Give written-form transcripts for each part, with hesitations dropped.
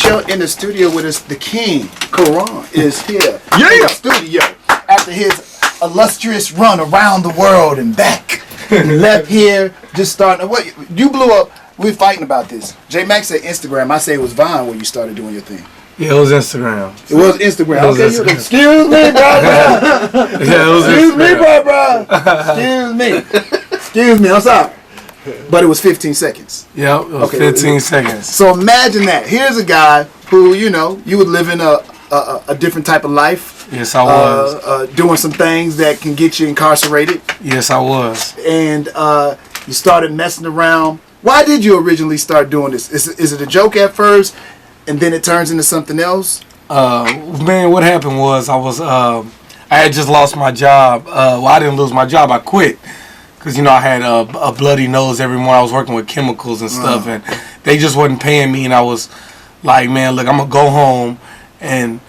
studio. In the studio with us, the king, Keraun, is here. Yeah. In the studio. After his illustrious run around the world and back. And left here, just starting. What you blew up. We're fighting about this. J Max said Instagram. I say it was Vine where you started doing your thing. Yeah, it was Instagram. It was Instagram. It was okay, Instagram. Excuse me, brother. Yeah, it was Excuse me, Instagram. brother. Excuse me. Excuse me. I'm sorry. But it was 15 seconds. Yep, it was 15 seconds. So imagine that. Here's a guy who, you know, you would live in a different type of life. Yes, I was. Doing some things that can get you incarcerated. Yes, I was. And you started messing around. Why did you originally start doing this? Is it a joke at first, and then it turns into something else? Man, what happened was I had just lost my job. Well, I didn't lose my job. I quit. Because, you know, I had a bloody nose every morning. I was working with chemicals and stuff, and they just wasn't paying me. And I was like, man, look, I'm going to go home and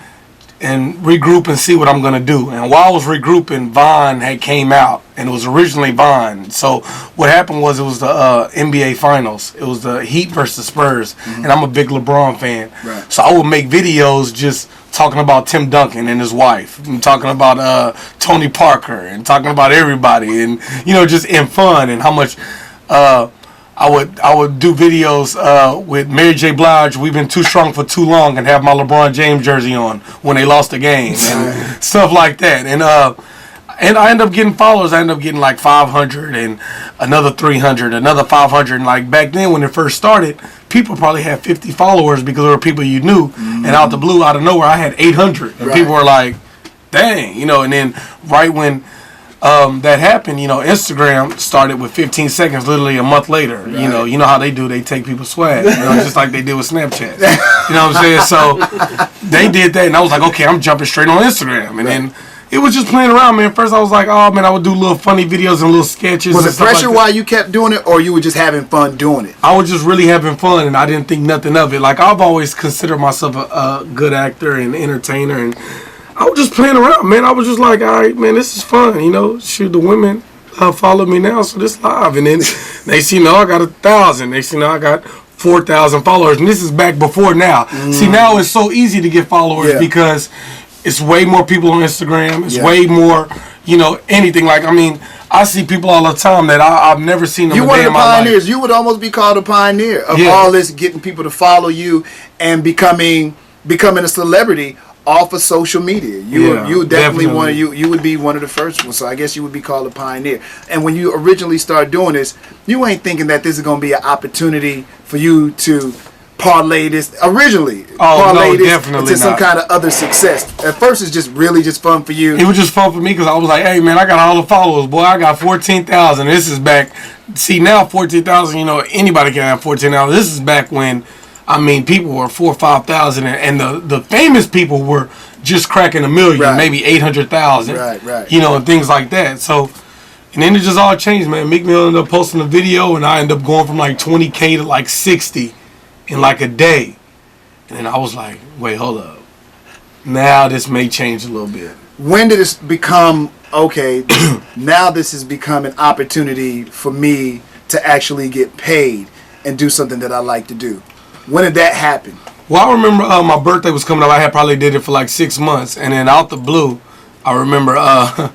regroup and see what I'm going to do. And while I was regrouping, Vine had came out, and it was originally Vine. So what happened was it was the NBA Finals. It was the Heat versus Spurs, and I'm a big LeBron fan. Right. So I would make videos just talking about Tim Duncan and his wife, and talking about Tony Parker, and talking about everybody, and, you know, just in fun, and how much I would do videos with Mary J. Blige, We've Been Too Strong for Too Long, and have my LeBron James jersey on when they lost the game, and stuff like that. And I end up getting followers. I end up getting like 500 and another 300, another 500. And like back then when it first started, people probably had 50 followers because there were people you knew. And out the blue, out of nowhere, I had 800. And people were like, dang, you know. And then right when that happened, you know, Instagram started with 15 seconds literally a month later. Right. You know how they do. They take people's swag, you know, just like they did with Snapchat. You know what I'm saying? So they did that, and I was like, okay, I'm jumping straight on Instagram. And then it was just playing around, man. First I was like, oh, man, I would do little funny videos and little sketches. Was it pressure while you kept doing it, or you were just having fun doing it? I was just really having fun, and I didn't think nothing of it. Like, I've always considered myself a good actor and entertainer, and I was just playing around, man. I was just like, all right, man, this is fun, you know. Shoot, the women follow me now, so this live. And then they see, I got 1,000. They see, I got 4,000 followers, and this is back before now. See, now it's so easy to get followers because it's way more people on Instagram. It's way more, you know, anything. Like, I mean, I see people all the time that I've never seen them You a one day of in the my pioneers. life. You would almost be called a pioneer of all this, getting people to follow you and becoming a celebrity off of social media. You definitely one. You would be one of the first ones. So I guess you would be called a pioneer. And when you originally started doing this, you ain't thinking that this is going to be an opportunity for you to parlay this into some kind of other success. At first, it's just really just fun for you. It was just fun for me because I was like, hey, man, I got all the followers, boy. I got 14,000. This is back. See, now 14,000, you know, anybody can have 14,000. This is back when, I mean, people were 4,000 or 5,000, and the famous people were just cracking 1 million, maybe 800,000. Right. You know, and things like that. So, and then it just all changed, man. Meek Mill ended up posting a video, and I ended up going from like 20K to like 60 in like a day. And then I was like, wait, hold up. Now this may change a little bit. When did this become, okay, now this has become an opportunity for me to actually get paid and do something that I like to do? When did that happen? Well, I remember my birthday was coming up. I had probably did it for like 6 months. And then out the blue, I remember I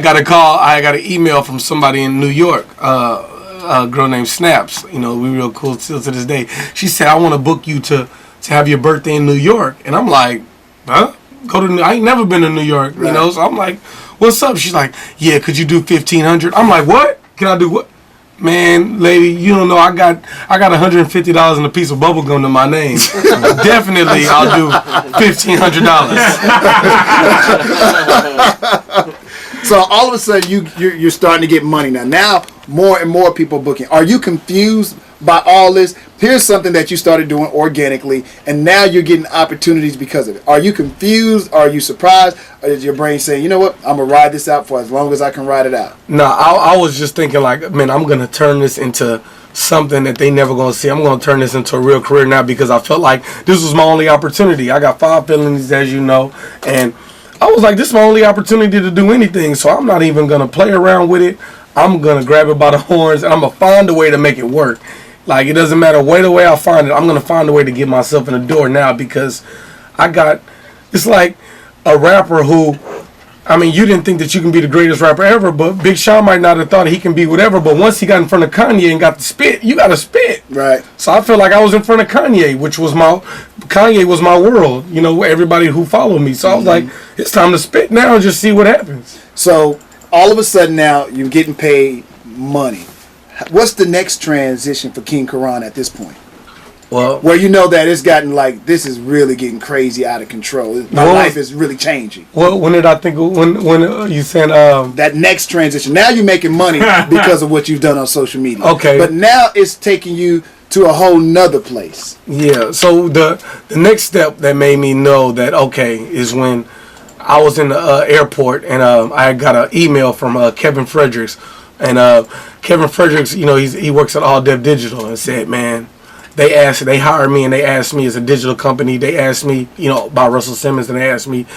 got a call. I got an email from somebody in New York, a girl named Snaps. You know, we real cool still to this day. She said, I want to book you to have your birthday in New York. And I'm like, huh? I ain't never been to New York, you know? So I'm like, what's up? She's like, yeah, could you do 1,500? I'm like, what? Can I do what? Man, lady, you don't know. I got $150 in a piece of bubble gum to my name. Definitely, I'll do $1,500. So all of a sudden, you're starting to get money now. Now, more and more people booking. Are you confused by all this? Here's something that you started doing organically, and now you're getting opportunities because of it. Are you confused? Are you surprised? Or is your brain saying, you know what, I'm going to ride this out for as long as I can ride it out? No, I was just thinking like, man, I'm going to turn this into something that they never going to see. I'm going to turn this into a real career now because I felt like this was my only opportunity. I got 5 felonies, as you know, and I was like, this is my only opportunity to do anything, so I'm not even going to play around with it. I'm going to grab it by the horns, and I'm going to find a way to make it work. Like, it doesn't matter the way I find it. I'm going to find a way to get myself in the door now because it's like a rapper who, I mean, you didn't think that you can be the greatest rapper ever, but Big Sean might not have thought he can be whatever, but once he got in front of Kanye and got to spit, you got to spit. Right. So I feel like I was in front of Kanye, Kanye was my world, you know, everybody who followed me. So I was like, it's time to spit now and just see what happens. So all of a sudden now you're getting paid money. What's the next transition for King Keraun at this point? Well, where you know that it's gotten like, this is really getting crazy out of control. My life is really changing. Well, when did I think, when you said... that next transition. Now you're making money because of what you've done on social media. Okay. But now it's taking you to a whole nother place. Yeah, so the next step that made me know that, okay, is when I was in the airport and I got an email from Kevin Fredericks. And Kevin Fredericks, you know, he works at All Dev Digital, and said, man, they hired me and they asked me as a digital company, they asked me, you know, about Russell Simmons, and they asked me,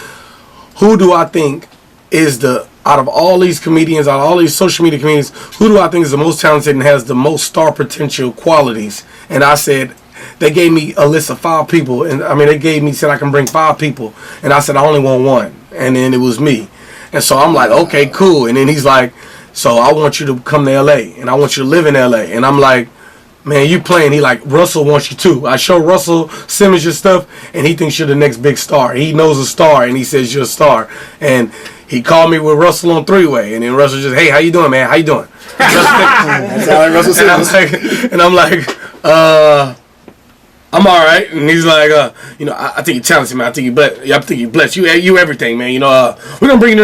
who do I think is out of all these comedians, out of all these social media comedians, who do I think is the most talented and has the most star potential qualities? And I said, they gave me a list of 5 people, and I mean, said I can bring 5 people, and I said, I only want 1, and then it was me. And so I'm like, okay, cool. And then he's like, so I want you to come to LA and I want you to live in LA. And I'm like, man, you playing. He like, Russell wants you too. I show Russell Simmons your stuff and he thinks you're the next big star. He knows a star and he says you're a star. And he called me with Russell on 3-way. And then Russell just, hey, how you doing, man? How you doing? That's how Russell Simmons. And I'm like, I'm all right. And he's like, you know, I think you're talented, man. I think you're blessed. You everything, man. You know, we're gonna bring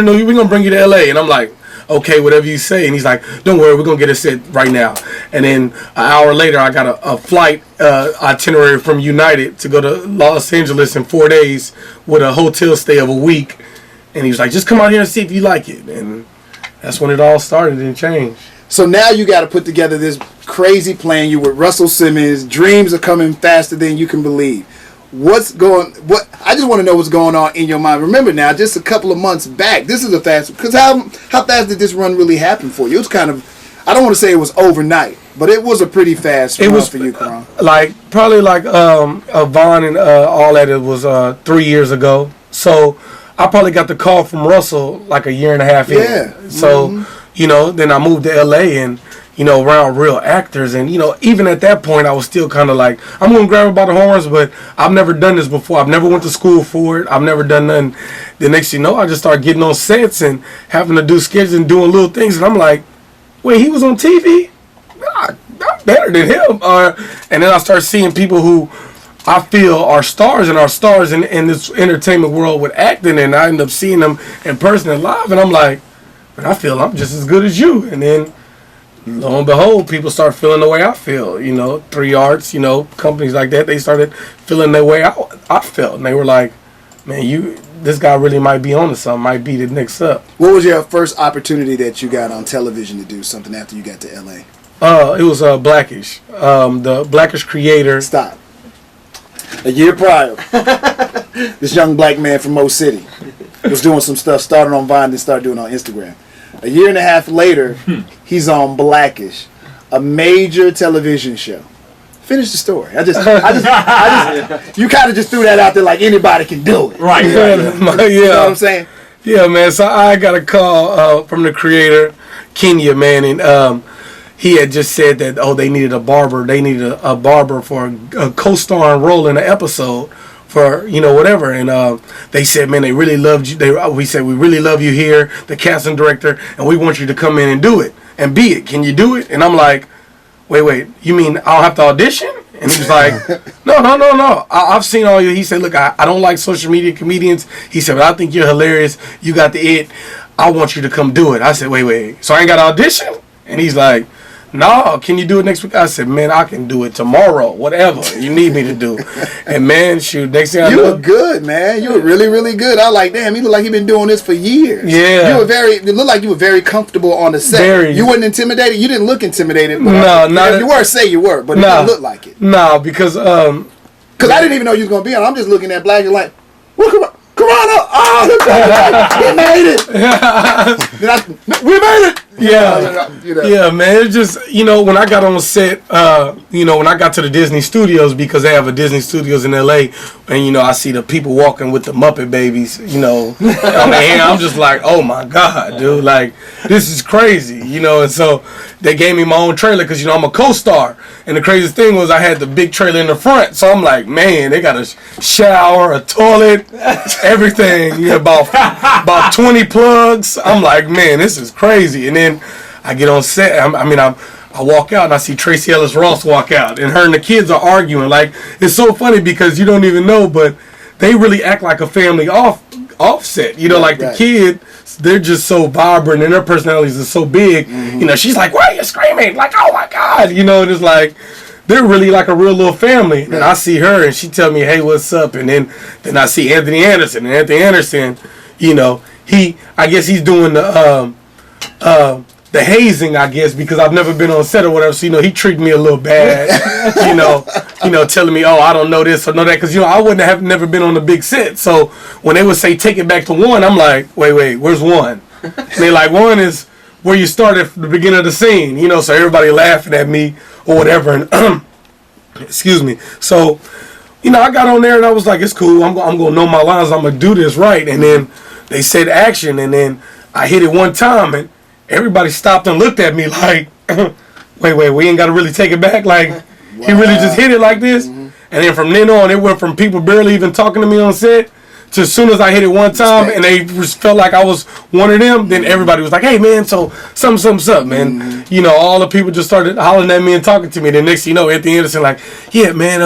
you to LA. And I'm like, okay, whatever you say. And he's like, don't worry, we're going to get it set right now. And then an hour later, I got a flight itinerary from United to go to Los Angeles in 4 days with a hotel stay of a week. And he was like, just come out here and see if you like it. And that's when it all started and changed. So now you got to put together this crazy plan. You with Russell Simmons. Dreams are coming faster than you can believe. I just want to know what's going on in your mind. Remember now, just a couple of months back, this is a fast, because how fast did this run really happen for you? It was kind of, I don't want to say it was overnight, but it was a pretty fast run for you, Keraun. Probably Vaughn and all that, it was 3 years ago. So I probably got the call from Russell like a year and a half in. So, you know, then I moved to LA and, you know, around real actors. And, you know, even at that point, I was still kind of like, I'm going to grab him by the horns, but I've never done this before. I've never went to school for it. I've never done nothing. The next thing you know, I just started getting on sets and having to do sketches and doing little things. And I'm like, wait, he was on TV? I'm better than him. And then I start seeing people who I feel are stars and are stars in this entertainment world with acting. And I end up seeing them in person and live. And I'm like, but I feel I'm just as good as you. And then, lo and behold, people start feeling the way I feel. You know, 3 Arts, you know, companies like that, they started feeling the way I felt. And they were like, man, this guy really might be on to something, might be the next up. What was your first opportunity that you got on television to do something after you got to LA? It was Blackish. The Blackish creator. Stop. A year prior, this young black man from Mo City was doing some stuff, started on Vine, then started doing it on Instagram. A year and a half later, he's on Blackish, a major television show. Finish the story. I just you kind of just threw that out there like anybody can do it. Right. Yeah. You know what I'm saying? Yeah, man. So I got a call from the creator, Kenya, man, and he had just said that, they needed a barber. They needed a barber for a co-starring role in an episode for, you know, whatever. And they said, man, they really loved you. We said, we really love you here, the casting director, and we want you to come in and do it and be it. Can you do it? And I'm like, wait, you mean I'll have to audition? And he was like, no. I've seen all you. He said, look, I don't like social media comedians. He said, but I think you're hilarious. You got the it. I want you to come do it. I said, wait. So I ain't got to audition? And he's like, no, can you do it next week? I said, man, I can do it tomorrow, whatever you need me to do. And man, shoot, next thing I know. You look good, man. You were really, really good. I like, damn, you look like you've been doing this for years. Yeah. It looked like you were very comfortable on the set. Very. You wasn't intimidated? You didn't look intimidated. No, not. If you were, say you were, but it didn't look like it. No, because I didn't even know you was going to be on. I'm just looking at Black and like, what, Keraun, he made it. We made it. Yeah, man. It's just, when I got on set, when I got to the Disney Studios, because they have a Disney Studios in LA, and I see the people walking with the Muppet babies, on the hand, I'm just like, oh my God, dude, like, this is crazy, and so they gave me my own trailer because, I'm a co-star, and the craziest thing was I had the big trailer in the front, so I'm like, man, they got a shower, a toilet, everything, about 20 plugs. I'm like, man, this is crazy. And then I get on set. I walk out and I see Tracy Ellis Ross walk out, and her and the kids are arguing. Like, it's so funny because you don't even know, but they really act like a family offset. The kids, they're just so vibrant and their personalities are so big. Mm-hmm. She's like, "Why are you screaming?" Like, "Oh my God!" And it's like they're really like a real little family. And I see her and she tell me, "Hey, what's up?" And then I see Anthony Anderson, and Anthony Anderson, I guess he's doing the hazing, I guess, because I've never been on set or whatever. So, he treated me a little bad, telling me, oh, I don't know this or know that. Because, I wouldn't have never been on the big set. So when they would say, take it back to one, I'm like, wait, where's one? And they like, one is where you start at the beginning of the scene, so everybody laughing at me or whatever. And excuse me. So, I got on there and I was like, it's cool. I'm going to know my lines. I'm going to do this right. And then they said action. And then I hit it one time and everybody stopped and looked at me like, wait, we ain't got to really take it back? Like, wow. He really just hit it like this? Mm-hmm. And then from then on, it went from people barely even talking to me on set to as soon as I hit it one time and they just felt like I was one of them, then everybody was like, hey, man, so something's up, man. Mm-hmm. All the people just started hollering at me and talking to me. The next thing you know, Anthony Anderson like, yeah, man,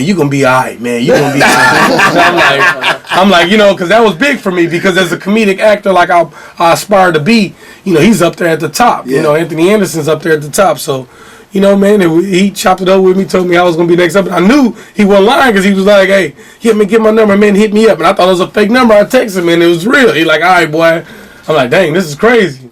you gonna be all right, man. You gonna be all right. I'm like, because that was big for me because as a comedic actor, like I aspire to be, he's up there at the top. Yeah. Anthony Anderson's up there at the top. So, man, he chopped it up with me, told me I was gonna be next up. And I knew he wasn't lying because he was like, hey, get my number, man, hit me up. And I thought it was a fake number. I texted him and it was real. He like, all right, boy. I'm like, dang, this is crazy.